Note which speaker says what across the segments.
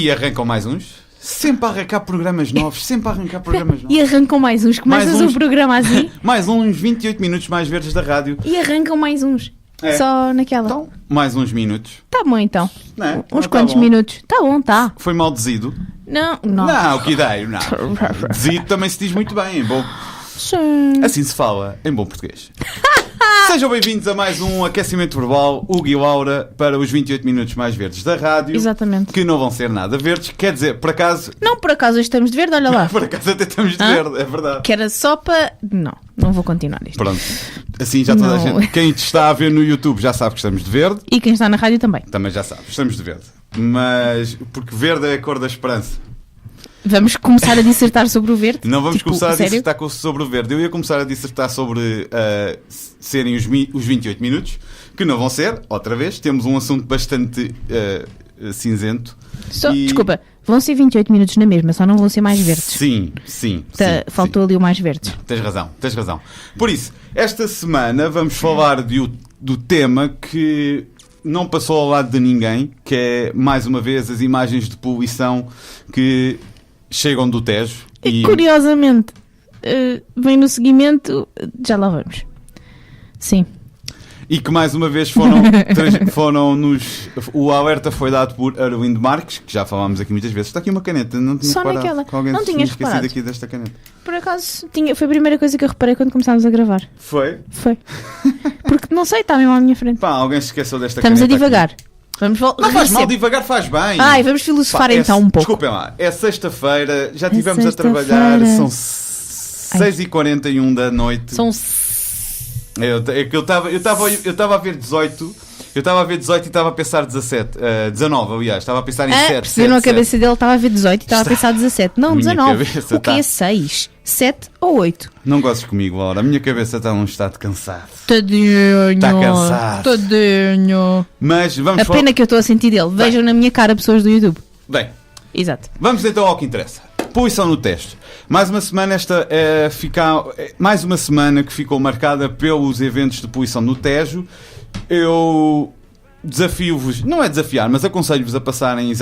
Speaker 1: E arrancam mais uns. Sempre a arrancar programas novos.
Speaker 2: E arrancam mais uns. Começas o programa assim.
Speaker 1: Mais uns 28 minutos mais verdes da rádio.
Speaker 2: E arrancam mais uns.
Speaker 1: É.
Speaker 2: Só naquela.
Speaker 1: Então, mais uns minutos.
Speaker 2: Tá bom então.
Speaker 1: Não é?
Speaker 2: Uns
Speaker 1: Não,
Speaker 2: quantos
Speaker 1: tá bom.
Speaker 2: minutos? Tá bom, tá.
Speaker 1: Foi mal dizido?
Speaker 2: Não.
Speaker 1: Não, que ideia, não. Dizido também se diz muito bem, em bom.
Speaker 2: Sim.
Speaker 1: Assim se fala, em bom português. Sejam bem-vindos a mais um aquecimento verbal, Hugo e Laura, para os 28 minutos mais verdes da rádio.
Speaker 2: Exatamente.
Speaker 1: Que não vão ser nada verdes, quer dizer, por acaso...
Speaker 2: Não, por acaso hoje estamos de verde, olha lá.
Speaker 1: Por acaso até estamos de verde, é verdade.
Speaker 2: Que era só para... Não vou continuar isto.
Speaker 1: Pronto, assim já toda a
Speaker 2: Não.
Speaker 1: gente... Quem te está a ver no YouTube já sabe que estamos de verde.
Speaker 2: E quem está na rádio também.
Speaker 1: Também já sabe, estamos de verde. Mas, porque verde é a cor da esperança.
Speaker 2: Vamos começar a dissertar sobre o verde?
Speaker 1: Não vamos
Speaker 2: Tipo,
Speaker 1: começar a
Speaker 2: sério?
Speaker 1: dissertar sobre o verde. Eu ia começar a dissertar sobre serem os 28 minutos, que não vão ser, outra vez. Temos um assunto bastante cinzento.
Speaker 2: Desculpa, vão ser 28 minutos na mesma, só não vão ser mais verdes.
Speaker 1: Sim.
Speaker 2: Faltou ali o mais verdes.
Speaker 1: Tens razão. Por isso, esta semana vamos falar do tema que não passou ao lado de ninguém, que é, mais uma vez, as imagens de poluição que chegam do Tejo.
Speaker 2: E curiosamente, vem no seguimento, já lá vamos. Sim.
Speaker 1: E que mais uma vez foram o alerta foi dado por Arlindo Marques, que já falámos aqui muitas vezes. Está aqui uma caneta, não tinha
Speaker 2: Só
Speaker 1: reparado.
Speaker 2: naquela.
Speaker 1: Que alguém
Speaker 2: Não
Speaker 1: tinha
Speaker 2: tinhas
Speaker 1: esquecido
Speaker 2: reparado.
Speaker 1: aqui desta caneta.
Speaker 2: Por acaso, foi a primeira coisa que eu reparei quando começámos a gravar.
Speaker 1: Foi?
Speaker 2: Foi. Porque, não sei, está mesmo à minha frente.
Speaker 1: Pá, alguém se esqueceu desta
Speaker 2: Estamos a
Speaker 1: caneta.
Speaker 2: divagar. Vamos voltar.
Speaker 1: Não faz mal, divagar faz bem.
Speaker 2: Ai, vamos filosofar
Speaker 1: Pá,
Speaker 2: então um pouco.
Speaker 1: Desculpem lá, é sexta-feira, já estivemos a
Speaker 2: sexta-feira.
Speaker 1: trabalhar, são 6h41 da noite.
Speaker 2: São...
Speaker 1: É que eu estava a ver 18. Eu estava a ver 18 e estava a pensar 19, aliás. Estava a pensar em 7.
Speaker 2: Perceberam a cabeça dele, estava a ver 18 e estava a pensar 17. Não,
Speaker 1: Minha
Speaker 2: 19.
Speaker 1: cabeça
Speaker 2: O que é 6? 7 ou 8?
Speaker 1: Não gostes comigo, Laura. A minha cabeça está num estado cansado.
Speaker 2: Tadinho.
Speaker 1: Está cansado.
Speaker 2: Tadinho.
Speaker 1: Mas vamos
Speaker 2: A pena que eu estou a sentir dele. Vejam na minha cara pessoas do YouTube.
Speaker 1: Bem,
Speaker 2: Exato.
Speaker 1: vamos então ao que interessa. Poluição no Tejo. Mais uma semana mais uma semana que ficou marcada pelos eventos de poluição no Tejo. Eu desafio-vos, não é desafiar, mas aconselho-vos a passarem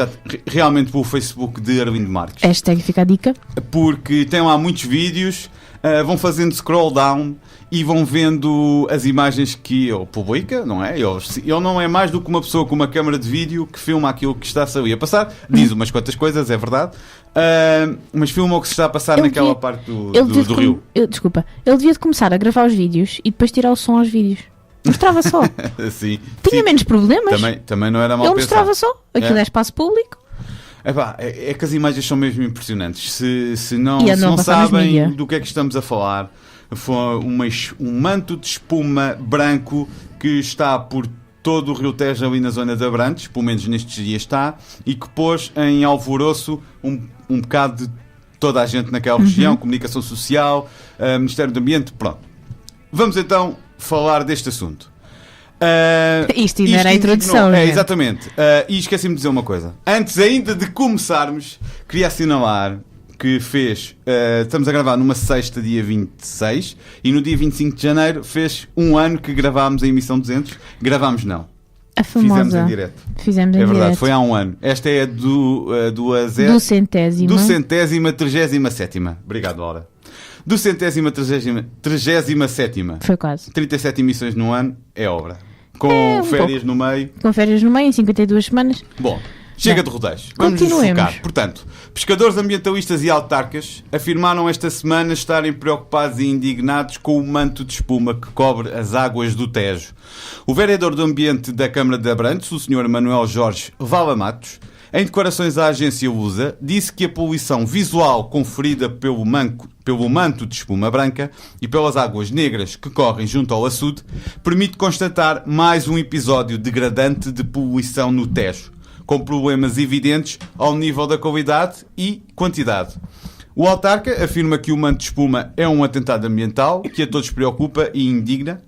Speaker 1: realmente pelo Facebook de Arlindo Marques.
Speaker 2: Hashtag fica a dica.
Speaker 1: Porque tem lá muitos vídeos, vão fazendo scroll down e vão vendo as imagens que ele publica, não é? Ele não é mais do que uma pessoa com uma câmara de vídeo que filma aquilo que está-se ali a passar, diz umas quantas coisas, é verdade, mas filma o que se está a passar naquela parte do rio.
Speaker 2: Desculpa, ele devia de começar a gravar os vídeos e depois tirar o som aos vídeos. Mostrava só.
Speaker 1: Sim,
Speaker 2: Tinha menos problemas.
Speaker 1: Também não era mal
Speaker 2: Ele
Speaker 1: pensado.
Speaker 2: mostrava só. Aquilo é espaço público.
Speaker 1: É que as imagens são mesmo impressionantes. Se não
Speaker 2: passar nos
Speaker 1: sabem
Speaker 2: mídia.
Speaker 1: do que é que estamos a falar, foi um manto de espuma branco que está por todo o Rio Tejo ali na zona de Abrantes, pelo menos nestes dias está, e que pôs em alvoroço um bocado de toda a gente naquela região, comunicação social, Ministério do Ambiente, pronto. Vamos então falar deste assunto.
Speaker 2: Isto ainda era a introdução, gente.
Speaker 1: Exatamente. E esqueci-me de dizer uma coisa. Antes ainda de começarmos, queria assinalar que estamos a gravar numa sexta, dia 26, e no dia 25 de janeiro fez um ano que gravámos a emissão 200. Gravámos não.
Speaker 2: A famosa.
Speaker 1: Fizemos em direto. É verdade, foi há um ano. Esta é do centésima 37ª. Obrigado, Laura. Do 37ª.
Speaker 2: Foi quase.
Speaker 1: 37 emissões no ano é obra. Com férias no meio.
Speaker 2: Com férias no meio, em 52 semanas.
Speaker 1: Bom, chega de rodeios. Vamos nos focar. Portanto, pescadores ambientalistas e autarcas afirmaram esta semana estarem preocupados e indignados com o manto de espuma que cobre as águas do Tejo. O vereador do Ambiente da Câmara de Abrantes, o Sr. Manuel Jorge Vala Matos, em declarações à agência Lusa, disse que a poluição visual conferida pelo manto de espuma branca e pelas águas negras que correm junto ao açude permite constatar mais um episódio degradante de poluição no Tejo, com problemas evidentes ao nível da qualidade e quantidade. O autarca afirma que o manto de espuma é um atentado ambiental que a todos preocupa e indigna,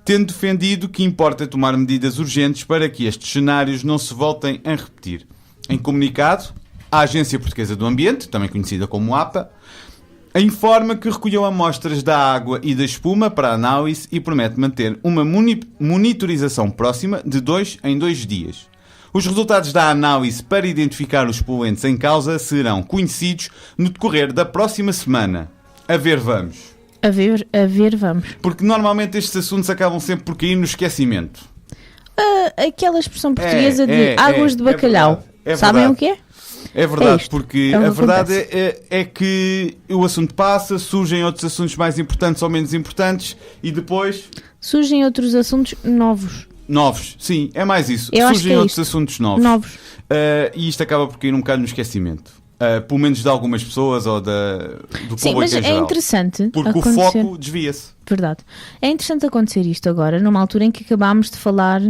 Speaker 1: tendo defendido que importa tomar medidas urgentes para que estes cenários não se voltem a repetir. Em comunicado, a Agência Portuguesa do Ambiente, também conhecida como APA, informa que recolheu amostras da água e da espuma para análise e promete manter uma monitorização próxima de 2 em 2 dias. Os resultados da análise para identificar os poluentes em causa serão conhecidos no decorrer da próxima semana. A ver, vamos.
Speaker 2: A ver, vamos.
Speaker 1: Porque normalmente estes assuntos acabam sempre por cair no esquecimento.
Speaker 2: Aquela expressão portuguesa de águas de bacalhau. Sabem o que é?
Speaker 1: É verdade, porque a verdade é que o assunto passa, surgem outros assuntos mais importantes ou menos importantes e depois...
Speaker 2: Surgem outros assuntos novos.
Speaker 1: Novos, sim, é mais isso.
Speaker 2: Surgem
Speaker 1: outros assuntos novos. E isto acaba por cair um bocado no esquecimento. Pelo menos de algumas pessoas ou do público em geral.
Speaker 2: Sim, mas é interessante
Speaker 1: porque
Speaker 2: acontecer.
Speaker 1: o foco desvia-se.
Speaker 2: Verdade. É interessante acontecer isto agora, numa altura em que acabámos de falar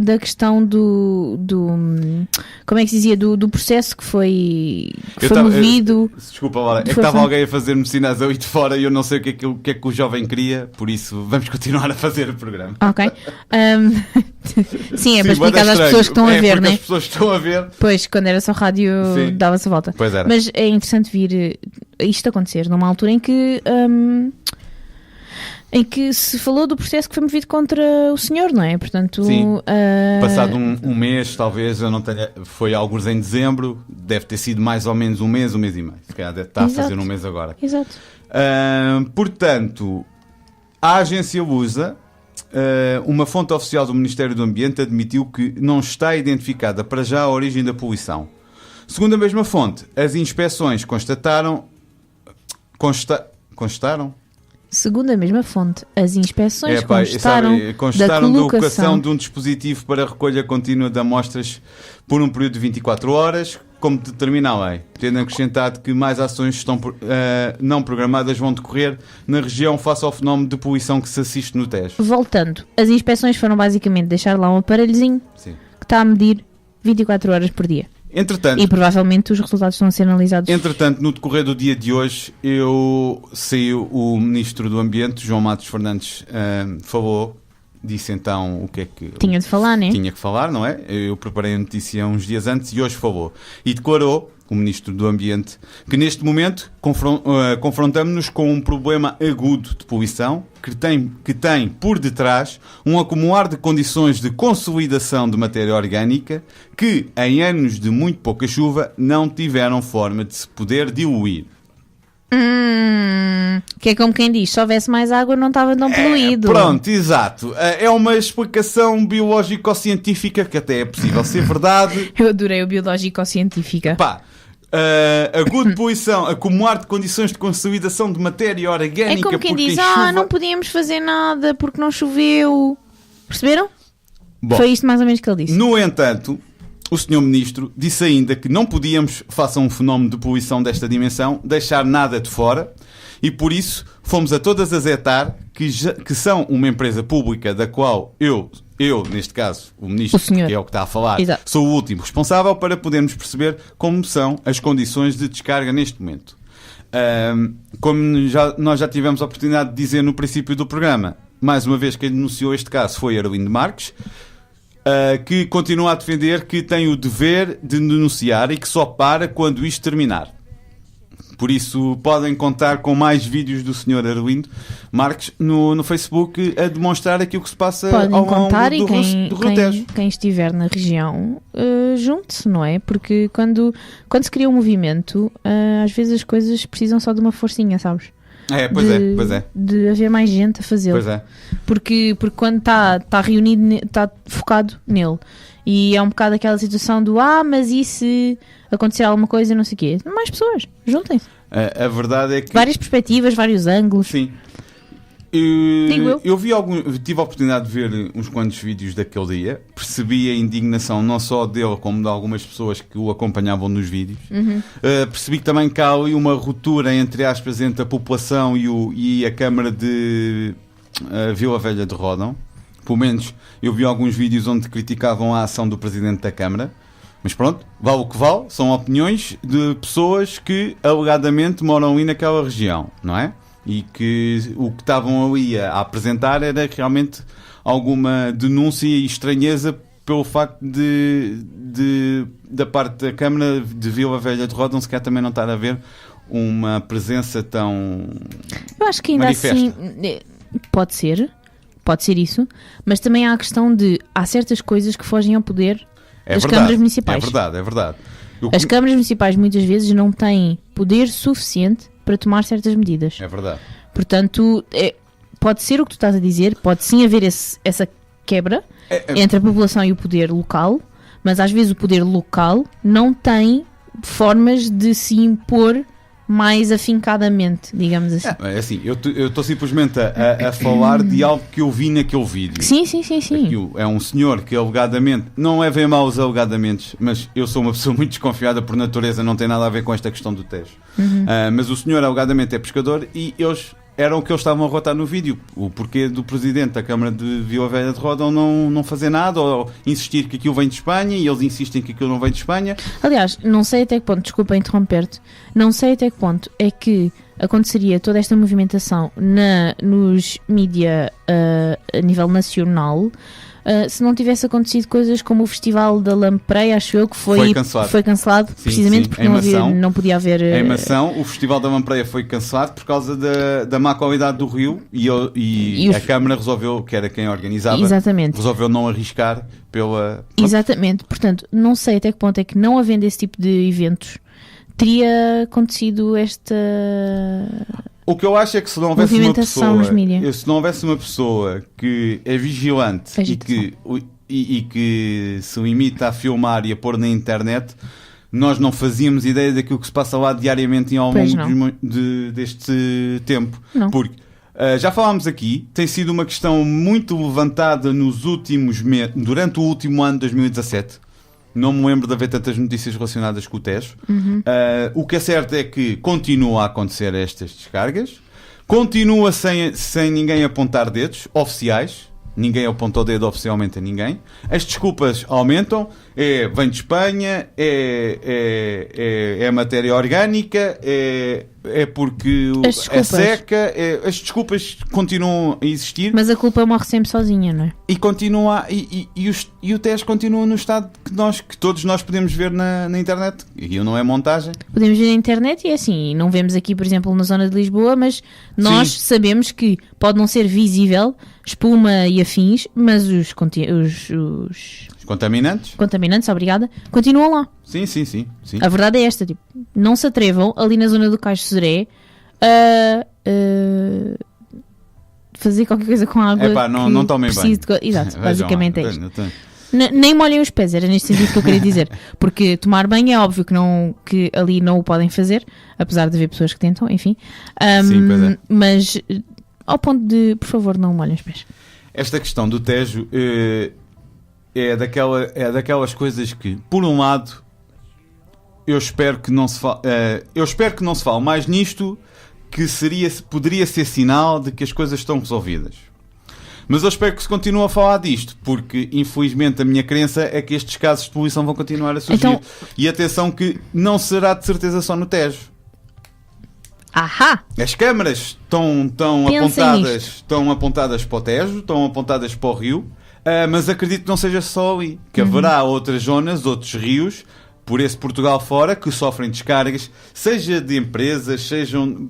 Speaker 2: da questão do como é que se dizia, do processo que foi movido.
Speaker 1: Desculpa, Laura, é que estava alguém a fazer-me sinais aí de fora e eu não sei o que é que o jovem queria, por isso vamos continuar a fazer o programa.
Speaker 2: Ok. Sim, para explicar às pessoas que estão a ver, né?
Speaker 1: As pessoas estão a ver.
Speaker 2: Pois, quando era só rádio, dava-se a volta.
Speaker 1: Pois era.
Speaker 2: Mas é interessante vir isto acontecer numa altura em que se falou do processo que foi movido contra o senhor, não é? Portanto,
Speaker 1: sim. Passado um mês, talvez, eu não tenha... Foi alguns em dezembro, deve ter sido mais ou menos um mês e meio. Se calhar deve estar a fazer um mês agora.
Speaker 2: Exato.
Speaker 1: Portanto, a agência Lusa, uma fonte oficial do Ministério do Ambiente, admitiu que não está identificada para já a origem da poluição. Segundo a mesma fonte, as inspeções constataram...
Speaker 2: Segundo a mesma fonte, as inspeções constastaram da
Speaker 1: colocação de um dispositivo para recolha contínua de amostras por um período de 24 horas, como determina a lei, tendo acrescentado que mais ações não programadas vão decorrer na região face ao fenómeno de poluição que se assiste no Tejo.
Speaker 2: Voltando, as inspeções foram basicamente deixar lá um aparelhozinho que está a medir 24 horas por dia.
Speaker 1: Entretanto,
Speaker 2: e provavelmente os resultados estão a ser analisados.
Speaker 1: Entretanto, no decorrer do dia de hoje, saiu o Ministro do Ambiente, João Matos Fernandes, falou, disse então o que é que...
Speaker 2: Tinha de falar, né?
Speaker 1: Tinha que falar, não é? Eu preparei a notícia uns dias antes e hoje falou. E declarou, o Ministro do Ambiente, que neste momento confrontamos-nos com um problema agudo de poluição que tem por detrás um acumular de condições de consolidação de matéria orgânica que, em anos de muito pouca chuva, não tiveram forma de se poder diluir.
Speaker 2: Que é como quem diz, se houvesse mais água não estava tão poluído.
Speaker 1: Pronto, exato. É uma explicação biológico-científica que até é possível ser verdade.
Speaker 2: Eu adorei o biológico-científica.
Speaker 1: Agudo de poluição, acumular de condições de consolidação de matéria orgânica.
Speaker 2: É como quem diz,
Speaker 1: chuva...
Speaker 2: não podíamos fazer nada porque não choveu. Perceberam?
Speaker 1: Bom,
Speaker 2: foi isto mais ou menos que ele disse.
Speaker 1: No entanto, o Sr. Ministro disse ainda que não podíamos, face a um fenómeno de poluição desta dimensão, deixar nada de fora e por isso fomos a todas as ETAR, que são uma empresa pública da qual eu, neste caso, o Ministro, que é o que está a falar,
Speaker 2: exato,
Speaker 1: sou o último responsável para podermos perceber como são as condições de descarga neste momento. Como nós já tivemos a oportunidade de dizer no princípio do programa, mais uma vez quem denunciou este caso foi Arlindo Marques, que continua a defender que tem o dever de denunciar e que só para quando isto terminar. Por isso podem contar com mais vídeos do Sr. Arlindo Marques no Facebook a demonstrar aquilo que se passa
Speaker 2: podem
Speaker 1: ao longo
Speaker 2: contar
Speaker 1: do Rio Tejo.
Speaker 2: Quem estiver na região, junte-se, não é? Porque quando se cria um movimento, às vezes as coisas precisam só de uma forcinha, sabes?
Speaker 1: Pois é.
Speaker 2: De haver mais gente a fazê-lo.
Speaker 1: Pois é.
Speaker 2: Porque quando está reunido, está focado nele. E é um bocado aquela situação do mas e se acontecer alguma coisa, não sei o quê. Mais pessoas, juntem-se.
Speaker 1: A verdade é que...
Speaker 2: várias perspectivas, vários ângulos.
Speaker 1: Sim. Eu tive a oportunidade de ver uns quantos vídeos daquele dia. Percebi a indignação não só dele como de algumas pessoas que o acompanhavam nos vídeos. Percebi que também que há ali uma ruptura, entre aspas, entre a população e a Câmara de Vila Velha de Ródão. Pelo menos eu vi alguns vídeos onde criticavam a ação do Presidente da Câmara. Mas pronto, vale o que vale. São opiniões de pessoas que alegadamente moram ali naquela região, não é? E que o que estavam ali a apresentar era realmente alguma denúncia e estranheza pelo facto da parte da Câmara de Vila Velha de Ródão se calhar também não estar a ver uma presença tão
Speaker 2: eu acho que ainda
Speaker 1: manifesta.
Speaker 2: assim pode ser, Pode ser isso, mas também há a questão de há certas coisas que fogem ao poder das câmaras municipais.
Speaker 1: É verdade.
Speaker 2: As câmaras municipais muitas vezes não têm poder suficiente para tomar certas medidas.
Speaker 1: É verdade.
Speaker 2: Portanto, pode ser o que tu estás a dizer, pode sim haver essa quebra entre a população e o poder local, mas às vezes o poder local não tem formas de se impor mais afincadamente, digamos assim.
Speaker 1: É assim, eu estou simplesmente a falar de algo que eu vi naquele vídeo.
Speaker 2: Sim.
Speaker 1: É um senhor que alegadamente, não levem mal os alegamentos, mas eu sou uma pessoa muito desconfiada por natureza, não tem nada a ver com esta questão do Tejo. Mas o senhor alegadamente é pescador e era o que eles estavam a rotar no vídeo. O porquê do presidente da Câmara de Vila Velha de Ródão não fazer nada ou insistir que aquilo vem de Espanha e eles insistem que aquilo não vem de Espanha.
Speaker 2: Aliás, não sei até que ponto, desculpa interromper-te, não sei até que ponto é que aconteceria toda esta movimentação nos mídia a nível nacional se não tivesse acontecido coisas como o Festival da Lampreia, acho eu, que foi cancelado sim, precisamente porque não podia haver...
Speaker 1: Em Mação, o Festival da Lampreia foi cancelado por causa da má qualidade do rio e a Câmara resolveu, que era quem organizava, resolveu não arriscar pela...
Speaker 2: Exatamente, portanto, não sei até que ponto é que não havendo esse tipo de eventos teria acontecido esta...
Speaker 1: O que eu acho é que se não houvesse uma pessoa que é vigilante e que se limita a filmar e a pôr na internet, nós não fazíamos ideia daquilo que se passa lá diariamente ao longo deste tempo.
Speaker 2: Não.
Speaker 1: Porque já falámos aqui, tem sido uma questão muito levantada durante o último ano de 2017. Não me lembro de haver tantas notícias relacionadas com o Tejo. O que é certo é que continua a acontecer estas descargas. Continua sem ninguém apontar dedos oficiais. Ninguém apontou o dedo oficialmente a ninguém. As desculpas aumentam. Vem de Espanha, é matéria orgânica, é porque é seca. As desculpas continuam a existir.
Speaker 2: Mas a culpa morre sempre sozinha, não é?
Speaker 1: E continua, e o Tejo continua no estado que todos nós podemos ver na internet. Aquilo não é montagem.
Speaker 2: Podemos ver na internet e é assim, não vemos aqui, por exemplo, na zona de Lisboa, mas nós sabemos que pode não ser visível espuma e afins, mas os contaminantes, obrigada, continuam lá.
Speaker 1: Sim.
Speaker 2: A verdade é esta, tipo, não se atrevam ali na zona do Caixo Sodré a fazer qualquer coisa com a água.
Speaker 1: Não tomem banho.
Speaker 2: Exato, basicamente é isto. Nem molhem os pés, era neste sentido que eu queria dizer. Porque tomar banho é óbvio que ali não o podem fazer, apesar de haver pessoas que tentam, enfim.
Speaker 1: Sim, pois é.
Speaker 2: Mas ao ponto de, por favor, não molhem os pés.
Speaker 1: Esta questão do Tejo é daquelas coisas que, por um lado, eu espero que não se fale mais nisto, que poderia ser sinal de que as coisas estão resolvidas. Mas eu espero que se continue a falar disto, porque infelizmente a minha crença é que estes casos de poluição vão continuar a surgir. Então... E atenção que não será de certeza só no Tejo.
Speaker 2: Ahá!
Speaker 1: As câmaras estão apontadas para o Tejo, estão apontadas para o rio, mas acredito que não seja só ali, que haverá outras zonas, outros rios, por esse Portugal fora, que sofrem descargas, seja de empresas, sejam...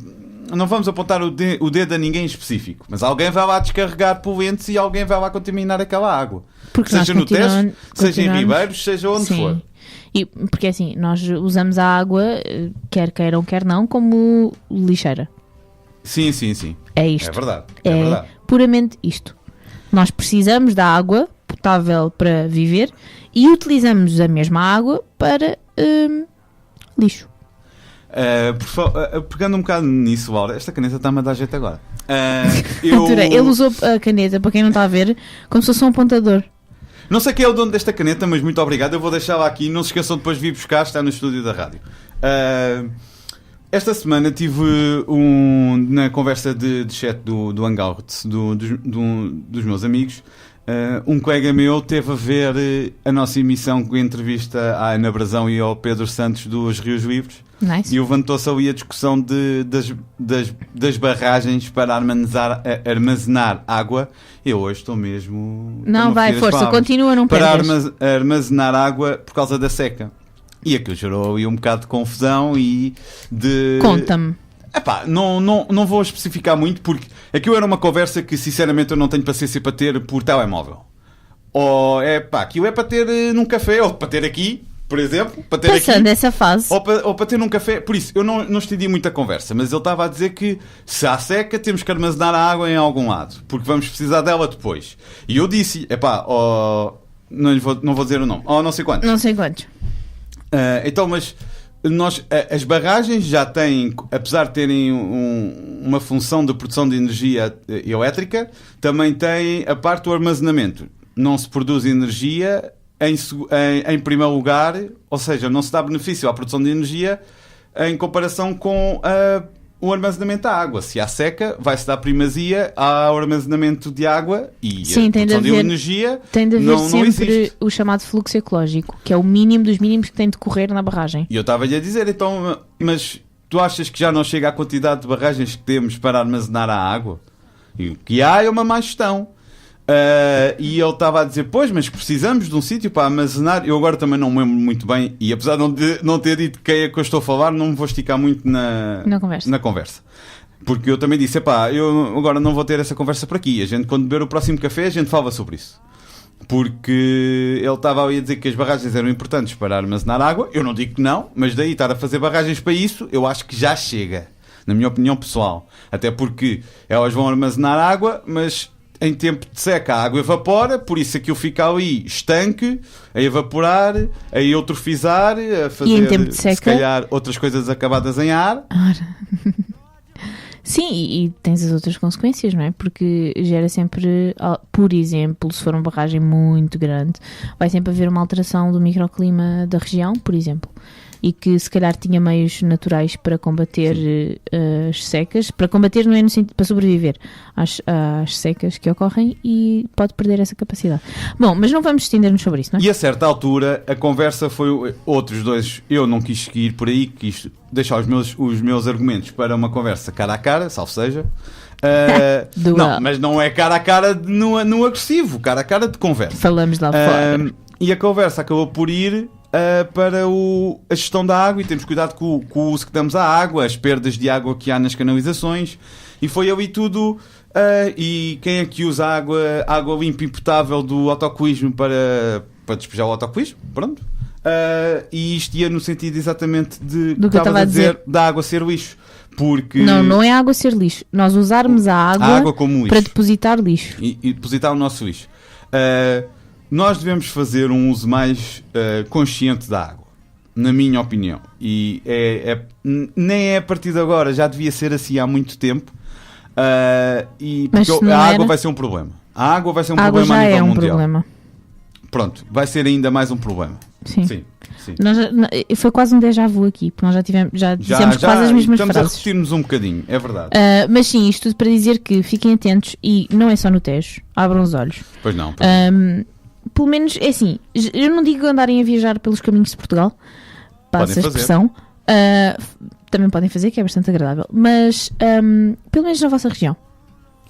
Speaker 1: Não vamos apontar o dedo a ninguém específico, mas alguém vai lá descarregar poluentes e alguém vai lá contaminar aquela água.
Speaker 2: Porque
Speaker 1: seja no Tejo, seja em Ribeiros, seja onde for.
Speaker 2: E, porque assim, nós usamos a água, quer queiram, quer não, como lixeira.
Speaker 1: Sim.
Speaker 2: É isto.
Speaker 1: É verdade.
Speaker 2: É puramente isto. Nós precisamos da água potável para viver e utilizamos a mesma água para lixo.
Speaker 1: Pegando um bocado nisso, Laura, esta caneta está-me a dar jeito agora.
Speaker 2: Ele usou a caneta, para quem não está a ver, como se fosse um apontador.
Speaker 1: Não sei quem é o dono desta caneta, mas muito obrigado. Eu vou deixá-la aqui. Não se esqueçam depois de vir buscar, está no estúdio da rádio. Esta semana tive na conversa de chat do Hangout dos meus amigos. Um colega meu teve a ver a nossa emissão com a entrevista à Ana Brazão e ao Pedro Santos dos Rios Livres.
Speaker 2: Nice.
Speaker 1: E levantou-se ali a discussão das barragens para armazenar água. Eu hoje estou mesmo...
Speaker 2: Não, vai, força, continua, não perdas.
Speaker 1: Para armazenar água por causa da seca. E aquilo gerou ali um bocado de confusão e de...
Speaker 2: Conta-me.
Speaker 1: Epá, não vou especificar muito, porque aquilo era uma conversa que sinceramente eu não tenho paciência para ter por telemóvel. Ou aquilo é para ter num café, ou para ter aqui, por exemplo, para ter
Speaker 2: passando
Speaker 1: aqui,
Speaker 2: essa fase.
Speaker 1: ou para ter num café. Por isso, eu não estendi muito a conversa, mas ele estava a dizer que se há seca temos que armazenar a água em algum lado, porque vamos precisar dela depois. E eu disse, não vou dizer o nome, não sei quantos.
Speaker 2: Não sei quantos.
Speaker 1: Então, mas as barragens já têm, apesar de terem uma função de produção de energia elétrica, também têm a parte do armazenamento. Não se produz energia em primeiro lugar, ou seja, não se dá benefício à produção de energia em comparação com o armazenamento da água. Se há seca, vai-se dar primazia ao armazenamento de água e a produção de energia
Speaker 2: tem de haver
Speaker 1: não
Speaker 2: sempre
Speaker 1: existe.
Speaker 2: O chamado fluxo ecológico, que é o mínimo dos mínimos que tem de correr na barragem.
Speaker 1: E eu estava-lhe a dizer, então, mas tu achas que já não chega à quantidade de barragens que temos para armazenar a água? E o que há é uma má gestão. E ele estava a dizer, pois, mas precisamos de um sítio para armazenar. Eu agora também não me lembro muito bem, e apesar de não ter dito quem é que eu estou a falar, não me vou esticar muito na conversa. Porque eu também disse, eu agora não vou ter essa conversa por aqui. A gente, quando beber o próximo café, a gente fala sobre isso. Porque ele estava a dizer que as barragens eram importantes para armazenar água. Eu não digo que não, mas daí estar a fazer barragens para isso, eu acho que já chega, na minha opinião pessoal. Até porque elas vão armazenar água, mas em tempo de seca a água evapora, por isso aquilo fica ali estanque, a evaporar, a eutrofizar, a fazer,
Speaker 2: e em tempo de seca,
Speaker 1: se calhar, outras coisas acabadas em ar.
Speaker 2: Sim, e tens as outras consequências, não é? Porque gera sempre, por exemplo, se for uma barragem muito grande, vai sempre haver uma alteração do microclima da região, por exemplo. E que se calhar tinha meios naturais para combater as secas, para combater não é no sentido, para sobreviver às secas que ocorrem, e pode perder essa capacidade. Bom, mas não vamos estender-nos sobre isso, não é?
Speaker 1: E a certa altura a conversa foi outros dois, eu não quis seguir por aí, quis deixar os meus argumentos para uma conversa cara a cara, salvo seja. Não, mas não é cara a cara no agressivo, cara a cara de conversa.
Speaker 2: Falamos lá fora.
Speaker 1: E a conversa acabou por ir para a gestão da água, e temos cuidado com o uso que damos à água, as perdas de água que há nas canalizações, e foi ali tudo. E quem é que usa água limpa e potável do autocolismo para despejar o autocolismo? Pronto. E isto ia no sentido exatamente do que estava a dizer, da água ser lixo. Porque
Speaker 2: não é a água ser lixo. Nós usarmos a água
Speaker 1: como lixo,
Speaker 2: para depositar lixo.
Speaker 1: E depositar o nosso lixo. Nós devemos fazer um uso mais consciente da água, na minha opinião. E nem é a partir de agora, já devia ser assim há muito tempo. Porque a água vai ser um problema. A água vai ser um problema a nível mundial. Problema. Pronto, vai ser ainda mais um problema.
Speaker 2: Sim. Foi quase um déjà vu aqui, porque nós já dissemos quase as mesmas frases.
Speaker 1: Estamos a repetir-nos um bocadinho, é verdade.
Speaker 2: Mas sim, isto tudo para dizer que fiquem atentos, e não é só no Tejo, abram os olhos.
Speaker 1: Pois não.
Speaker 2: Pelo menos, é assim, eu não digo andarem a viajar pelos caminhos de Portugal, passa a expressão, também podem fazer, que é bastante agradável, mas pelo menos na vossa região.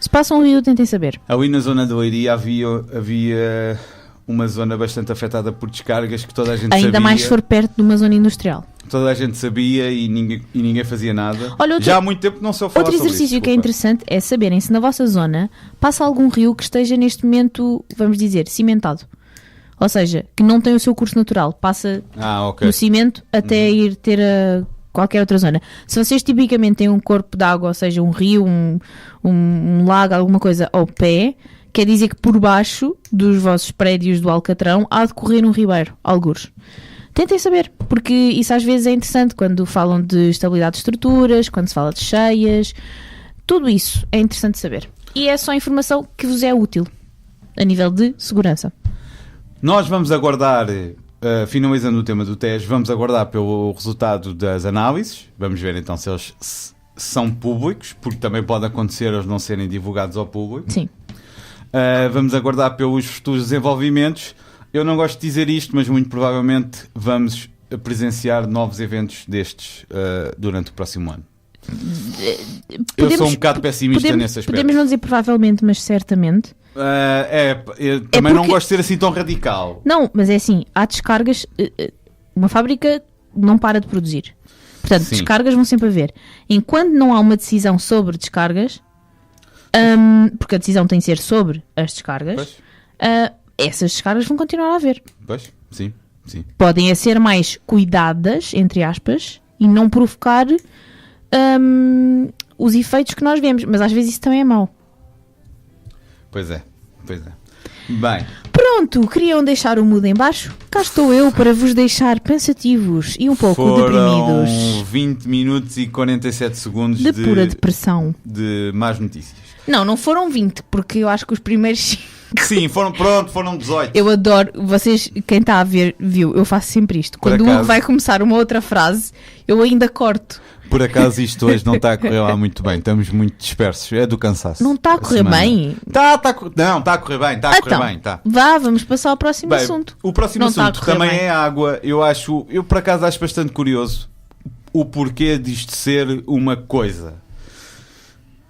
Speaker 2: Se passam um rio, tentem saber.
Speaker 1: Ali na zona de Leiria havia uma zona bastante afetada por descargas que toda a gente sabia.
Speaker 2: Ainda mais se for perto de uma zona industrial.
Speaker 1: Toda a gente sabia e ninguém fazia nada. Olha, já há muito tempo não se ouve falar sobre isso.
Speaker 2: Outro exercício que é interessante é saberem se na vossa zona passa algum rio que esteja neste momento, vamos dizer, cimentado. Ou seja, que não tem o seu curso natural. Passa no cimento até ir ter qualquer outra zona. Se vocês tipicamente têm um corpo de água, ou seja, um rio, um lago, alguma coisa ao pé, quer dizer que por baixo dos vossos prédios do Alcatrão há de correr um ribeiro, algures. Tentem saber, porque isso às vezes é interessante quando falam de estabilidade de estruturas, quando se fala de cheias, tudo isso é interessante saber. E é só informação que vos é útil a nível de segurança.
Speaker 1: Nós vamos aguardar, finalizando o tema do Tejo, vamos aguardar pelo resultado das análises. Vamos ver então se eles são públicos, porque também pode acontecer eles não serem divulgados ao público.
Speaker 2: Sim.
Speaker 1: Vamos aguardar pelos futuros desenvolvimentos. Eu não gosto de dizer isto, mas muito provavelmente vamos presenciar novos eventos destes durante o próximo ano. Eu sou um bocado pessimista nesse aspecto.
Speaker 2: Podemos não dizer provavelmente, mas certamente.
Speaker 1: Eu também não gosto de ser assim tão radical.
Speaker 2: Não, mas é assim, há descargas. Uma fábrica não para de produzir. Portanto,
Speaker 1: Sim.
Speaker 2: descargas vão sempre haver. Enquanto não há uma decisão sobre descargas, porque a decisão tem de ser sobre as descargas, essas descargas vão continuar a haver.
Speaker 1: Pois, sim.
Speaker 2: Podem ser mais cuidadas, entre aspas, e não provocar os efeitos que nós vemos. Mas às vezes isso também é mau.
Speaker 1: Pois é. Bem,
Speaker 2: Pronto, queriam deixar o mood em baixo? Cá estou eu para vos deixar pensativos e um pouco deprimidos.
Speaker 1: 20 minutos e 47 segundos
Speaker 2: De pura depressão.
Speaker 1: de más notícias.
Speaker 2: Não foram 20, porque eu acho que os primeiros...
Speaker 1: Sim, foram 18.
Speaker 2: Eu adoro, vocês, quem está a ver, viu, eu faço sempre isto. Quando o Hugo vai começar uma outra frase, eu ainda corto.
Speaker 1: Por acaso isto hoje não está a correr lá muito bem, estamos muito dispersos, é do cansaço.
Speaker 2: Não está a correr bem?
Speaker 1: Não, está a correr bem, está a correr bem. Tá.
Speaker 2: Vá, vamos passar ao próximo assunto.
Speaker 1: O próximo assunto também é água. Eu por acaso acho bastante curioso o porquê disto ser uma coisa.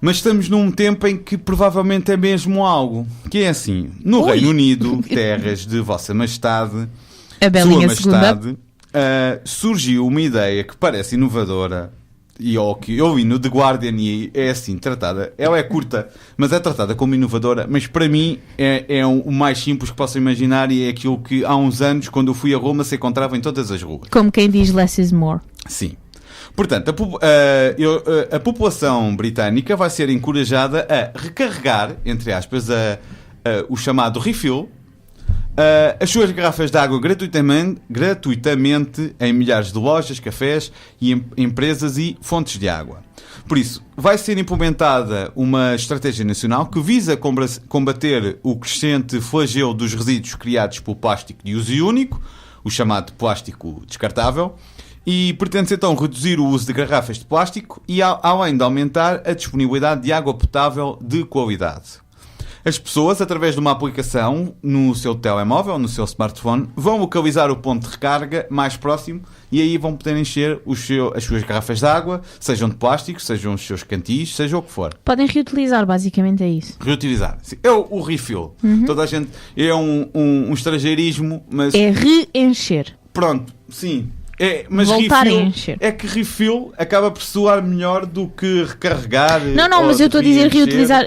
Speaker 1: Mas estamos num tempo em que provavelmente é mesmo algo. Que é assim, no Reino Unido, terras de Vossa Majestade,
Speaker 2: a Belinha
Speaker 1: Sua Majestade, surgiu uma ideia que parece inovadora e ao que eu vi no The Guardian e é assim tratada. Ela é curta, mas é tratada como inovadora. Mas para mim é o mais simples que posso imaginar e é aquilo que há uns anos, quando eu fui a Roma, se encontrava em todas as ruas.
Speaker 2: Como quem diz less is more.
Speaker 1: Sim. Portanto, a população britânica vai ser encorajada a recarregar, entre aspas, o chamado refill, as suas garrafas de água gratuitamente em milhares de lojas, cafés, e empresas e fontes de água. Por isso, vai ser implementada uma estratégia nacional que visa combater o crescente flagelo dos resíduos criados pelo plástico de uso único, o chamado plástico descartável, e pretende-se então reduzir o uso de garrafas de plástico e além de aumentar a disponibilidade de água potável de qualidade. As pessoas, através de uma aplicação no seu telemóvel, no seu smartphone, vão localizar o ponto de recarga mais próximo e aí vão poder encher as suas garrafas de água, sejam de plástico, sejam os seus cantis, seja o que for.
Speaker 2: Podem reutilizar, basicamente é isso.
Speaker 1: Reutilizar. Sim. É o refill. Toda a gente... É um estrangeirismo, mas...
Speaker 2: É reencher.
Speaker 1: Pronto, sim. Mas
Speaker 2: voltar
Speaker 1: refill,
Speaker 2: a encher.
Speaker 1: É que refill acaba por soar melhor do que recarregar.
Speaker 2: Não, mas eu estou a dizer reutilizar.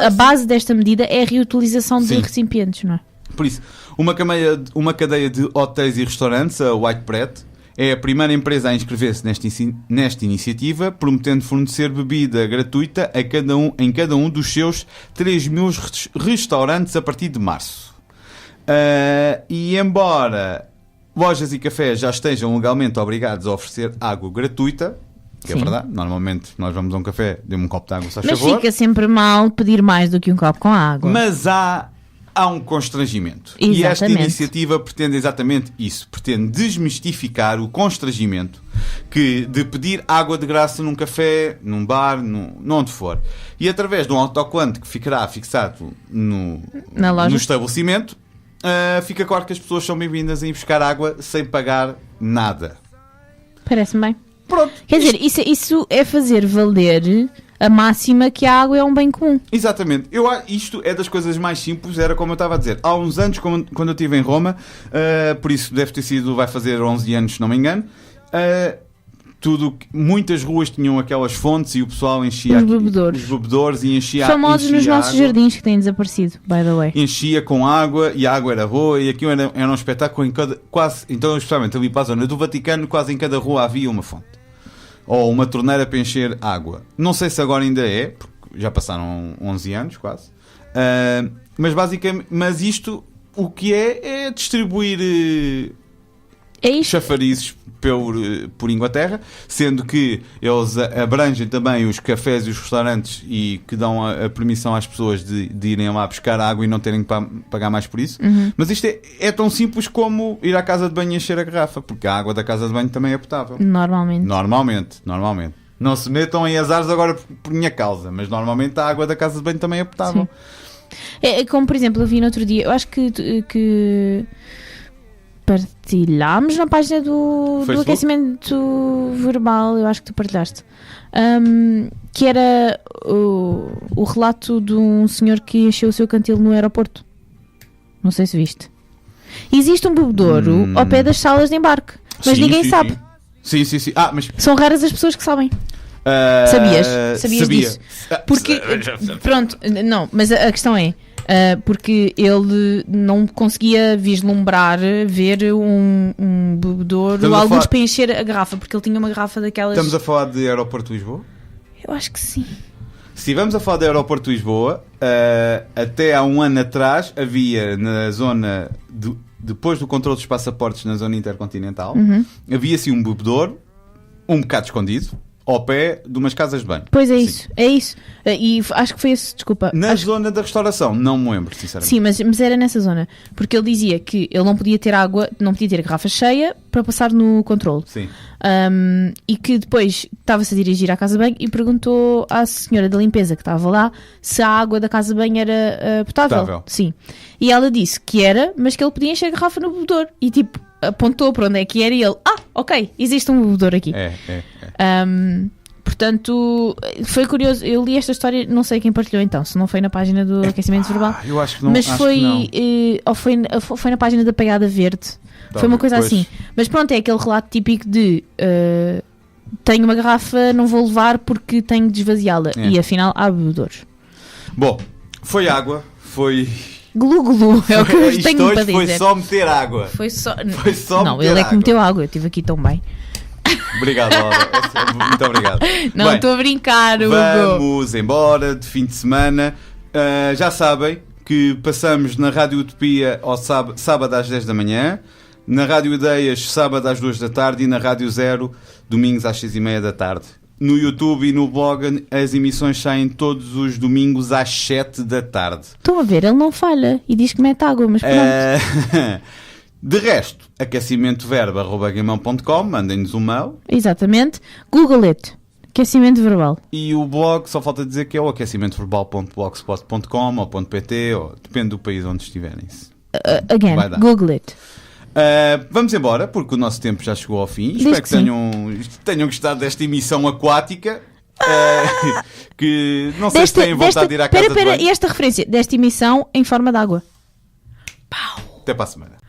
Speaker 2: A base desta medida é a reutilização de recipientes, não é?
Speaker 1: Por isso, uma cadeia de hotéis e restaurantes, a White Bread, é a primeira empresa a inscrever-se nesta iniciativa, prometendo fornecer bebida gratuita em cada um dos seus 3.000 restaurantes a partir de março. E embora lojas e cafés já estejam legalmente obrigados a oferecer água gratuita, que é verdade, normalmente nós vamos a um café, dê-me um copo de água, se faz favor.
Speaker 2: Mas fica sempre mal pedir mais do que um copo com água.
Speaker 1: Mas há um constrangimento.
Speaker 2: Exatamente.
Speaker 1: E esta iniciativa pretende exatamente isso. Pretende desmistificar o constrangimento de pedir água de graça num café, num bar, onde for. E através de um autocolante que ficará fixado no estabelecimento, fica claro que as pessoas são bem-vindas a ir buscar água sem pagar nada.
Speaker 2: Parece-me bem.
Speaker 1: Pronto.
Speaker 2: Quer dizer, isso é fazer valer a máxima que a água é um bem comum.
Speaker 1: Exatamente. Isto é das coisas mais simples, era como eu estava a dizer. Há uns anos, quando eu estive em Roma, por isso vai fazer 11 anos, se não me engano, muitas ruas tinham aquelas fontes e o pessoal enchia os bebedouros e enchia
Speaker 2: famosos nos nossos jardins que têm desaparecido, by the way.
Speaker 1: Enchia com água e a água era boa e aquilo era um espetáculo então especialmente ali para a zona do Vaticano, quase em cada rua havia uma fonte ou uma torneira para encher água. Não sei se agora ainda é, porque já passaram 11 anos quase, mas basicamente isto o que é distribuir chafarizes por Inglaterra, sendo que eles abrangem também os cafés e os restaurantes e que dão a permissão às pessoas de irem lá buscar água e não terem que pagar mais por isso. Mas isto é tão simples como ir à casa de banho e encher a garrafa, porque a água da casa de banho também é potável. Normalmente. Não se metam em azares agora por minha causa, mas normalmente a água da casa de banho também é potável.
Speaker 2: É como, por exemplo, eu vi no outro dia, eu acho que partilhámos na página do aquecimento verbal, eu acho que tu partilhaste, que era o relato de um senhor que encheu o seu cantil no aeroporto. Não sei se viste. Existe um bebedouro ao pé das salas de embarque, mas ninguém sabe.
Speaker 1: Sim. Mas...
Speaker 2: São raras as pessoas que sabem. Sabias disso? Porque, pronto, não, mas a questão é, porque ele não conseguia vislumbrar, ver um bebedouro, alguns para encher a garrafa, porque ele tinha uma garrafa daquelas...
Speaker 1: Estamos a falar de Aeroporto de Lisboa?
Speaker 2: Eu acho que sim.
Speaker 1: Se estivermos a falar de Aeroporto de Lisboa, até há um ano atrás havia na zona, depois do controle dos passaportes na zona intercontinental, havia-se um bebedouro, um bocado escondido, ao pé de umas casas de banho.
Speaker 2: Pois é isso, é isso. E acho que foi esse, desculpa.
Speaker 1: Na zona da restauração, não me lembro, sinceramente.
Speaker 2: Sim, mas era nessa zona. Porque ele dizia que ele não podia ter água, não podia ter a garrafa cheia para passar no controle.
Speaker 1: Sim.
Speaker 2: E que depois estava-se a dirigir à casa de banho e perguntou à senhora da limpeza que estava lá se a água da casa de banho era potável. Sim. E ela disse que era, mas que ele podia encher a garrafa no bebedouro. E tipo, apontou para onde é que era e ele, ok, existe um bebedouro aqui. Portanto, foi curioso. Eu li esta história, não sei quem partilhou então, se não foi na página do aquecimento verbal.
Speaker 1: Eu acho que não.
Speaker 2: Mas ou foi na página da Pegada Verde. Foi uma coisa assim. Mas pronto, é aquele relato típico de tenho uma garrafa, não vou levar porque tenho de esvaziá-la. E afinal há bebedouros.
Speaker 1: Bom, foi água, foi...
Speaker 2: Glu-glu, é o que eu tenho para dizer.
Speaker 1: Foi só meter água.
Speaker 2: Foi só
Speaker 1: não,
Speaker 2: ele é que meteu água, eu estive aqui tão bem.
Speaker 1: Obrigado, Laura. Muito obrigado.
Speaker 2: Não, estou a brincar, Hugo.
Speaker 1: Vamos embora de fim de semana. Já sabem que passamos na Rádio Utopia ao sábado às 10 da manhã, na Rádio Ideias sábado às 2 da tarde e na Rádio Zero domingos às 6h30 da tarde. No YouTube e no blog as emissões saem todos os domingos às 7 da tarde.
Speaker 2: Estão a ver, ele não falha e diz que mete água, mas pronto.
Speaker 1: De resto, aquecimentoverbo@gmail.com, mandem-nos um mail.
Speaker 2: Exatamente. Google it. Aquecimento verbal.
Speaker 1: E o blog, só falta dizer que é o aquecimentoverbal.blogspot.com ou .pt, ou depende do país onde estiverem.
Speaker 2: Again, Google it.
Speaker 1: Vamos embora, porque o nosso tempo já chegou ao fim. Espero que tenham gostado desta emissão aquática. Que não sei se têm vontade de ir à casa de banho.
Speaker 2: E esta referência desta emissão em forma de água. Pau.
Speaker 1: Até para a semana.